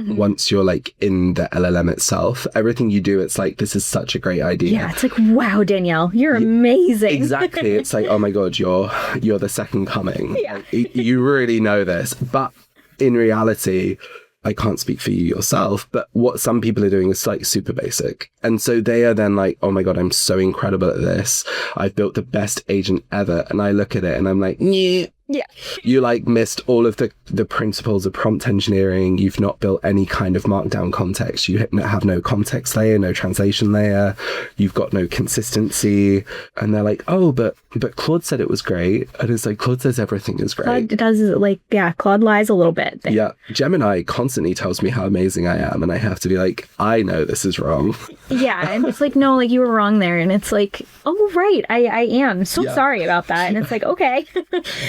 once you're like in the LLM itself. Everything you do, it's like, this is such a great idea. Yeah, it's like, wow, Danielle, you're amazing. Exactly. It's like, oh my God, you're the second coming. Yeah. Like, you really know this. But in reality, I can't speak for you yourself, but what some people are doing is like super basic. And so they are then like, oh my God, I'm so incredible at this. I've built the best agent ever. And I look at it and I'm like, yeah. Yeah. You like missed all of the principles of prompt engineering. You've not built any kind of markdown context. You have no context layer, no translation layer. You've got no consistency. And they're like, oh, but Claude said it was great. And it's like, Claude says everything is great. Claude does, like, yeah, Claude lies a little bit. Yeah. Gemini constantly tells me how amazing I am. And I have to be like, I know this is wrong. Yeah. And it's like, no, like you were wrong there. And it's like, oh, right. I am so sorry about that. And it's like, okay.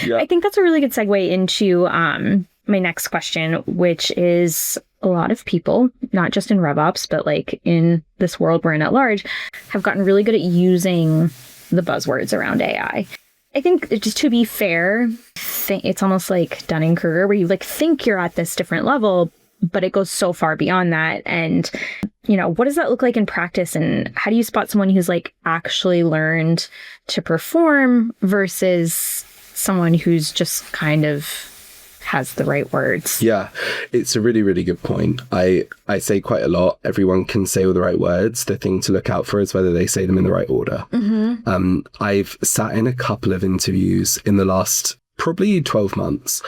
Yeah. I think that's a really good segue into my next question, which is a lot of people, not just in RevOps, but like in this world we're in at large, have gotten really good at using the buzzwords around AI. I think, just to be fair, it's almost like Dunning-Kruger, where you like think you're at this different level, but it goes so far beyond that. And, you know, what does that look like in practice? And how do you spot someone who's like actually learned to perform versus someone who's just kind of has the right words? Yeah, it's a really, really good point. I say quite a lot, everyone can say all the right words. The thing to look out for is whether they say them in the right order. Mm-hmm. I've sat in a couple of interviews in the last probably 12 months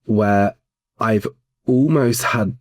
where I've almost had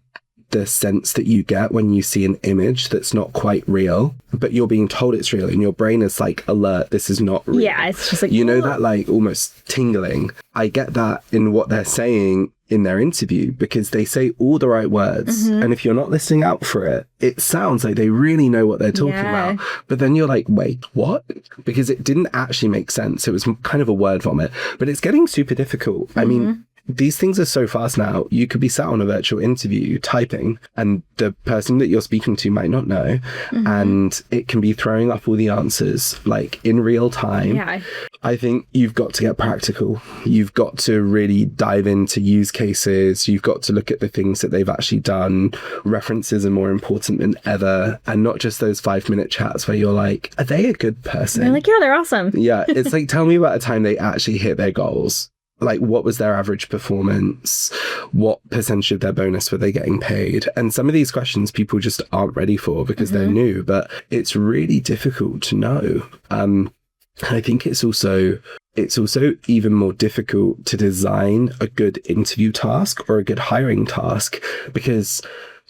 the sense that you get when you see an image that's not quite real, but you're being told it's real and your brain is like, alert, this is not real. Yeah, it's just like, you know, that like almost tingling. I get that in what they're saying in their interview because they say all the right words. Mm-hmm. And if you're not listening out for it, it sounds like they really know what they're talking about. But then you're like, wait, what? Because it didn't actually make sense. It was kind of a word vomit, but it's getting super difficult. Mm-hmm. I mean, these things are so fast now. You could be sat on a virtual interview typing and the person that you're speaking to might not know. Mm-hmm. And it can be throwing up all the answers like in real time. Yeah. I think you've got to get practical. You've got to really dive into use cases. You've got to look at the things that they've actually done. References are more important than ever. And not just those 5-minute chats where you're like, are they a good person? They're like, yeah, they're awesome. Yeah. It's like, tell me about a time they actually hit their goals. Like, what was their average performance? What percentage of their bonus were they getting paid? And some of these questions people just aren't ready for because they're new, but it's really difficult to know. I think it's also even more difficult to design a good interview task or a good hiring task because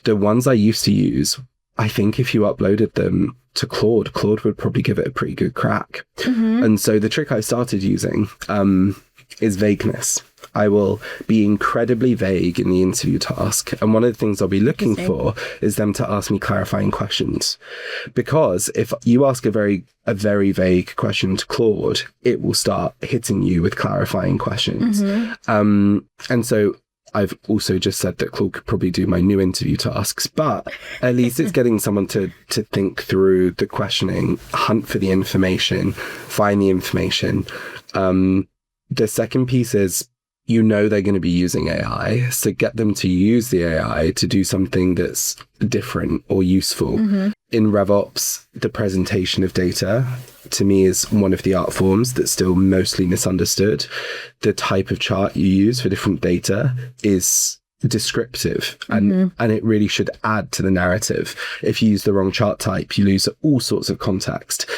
the ones I used to use, I think if you uploaded them to Claude would probably give it a pretty good crack. Mm-hmm. And so the trick I started using is vagueness. I will be incredibly vague in the interview task. And one of the things I'll be looking for is them to ask me clarifying questions. Because if you ask a very vague question to Claude, it will start hitting you with clarifying questions. Mm-hmm. And so I've also just said that Claude could probably do my new interview tasks, but at least it's getting someone to think through the questioning, hunt for the information, find the information. The second piece is, you know, they're going to be using AI, so get them to use the AI to do something that's different or useful. Mm-hmm. In RevOps, the presentation of data, to me, is one of the art forms that's still mostly misunderstood. The type of chart you use for different data is descriptive and it really should add to the narrative. If you use the wrong chart type, you lose all sorts of context.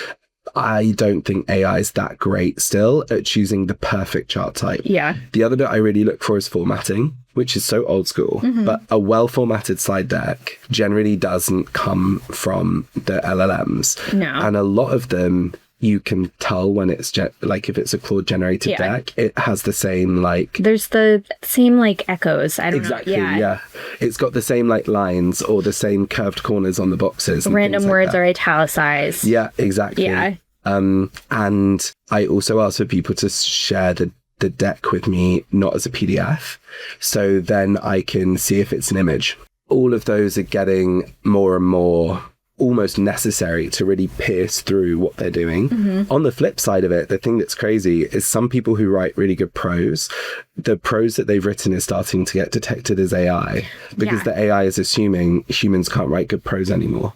I don't think AI is that great still at choosing the perfect chart type. Yeah. The other bit I really look for is formatting, which is so old school, but a well-formatted slide deck generally doesn't come from the LLMs. No. And a lot of them, you can tell when it's like if it's a Claude generated deck, it has the same like... There's the same like echoes. I don't know. Exactly, yeah. It's got the same like lines or the same curved corners on the boxes. Random words are italicized. Yeah, exactly. Yeah. And I also ask for people to share the deck with me, not as a PDF. So then I can see if it's an image. All of those are getting more and more almost necessary to really pierce through what they're doing. On the flip side of it, the thing that's crazy is some people who write really good prose, the prose that they've written is starting to get detected as AI because the AI is assuming humans can't write good prose anymore.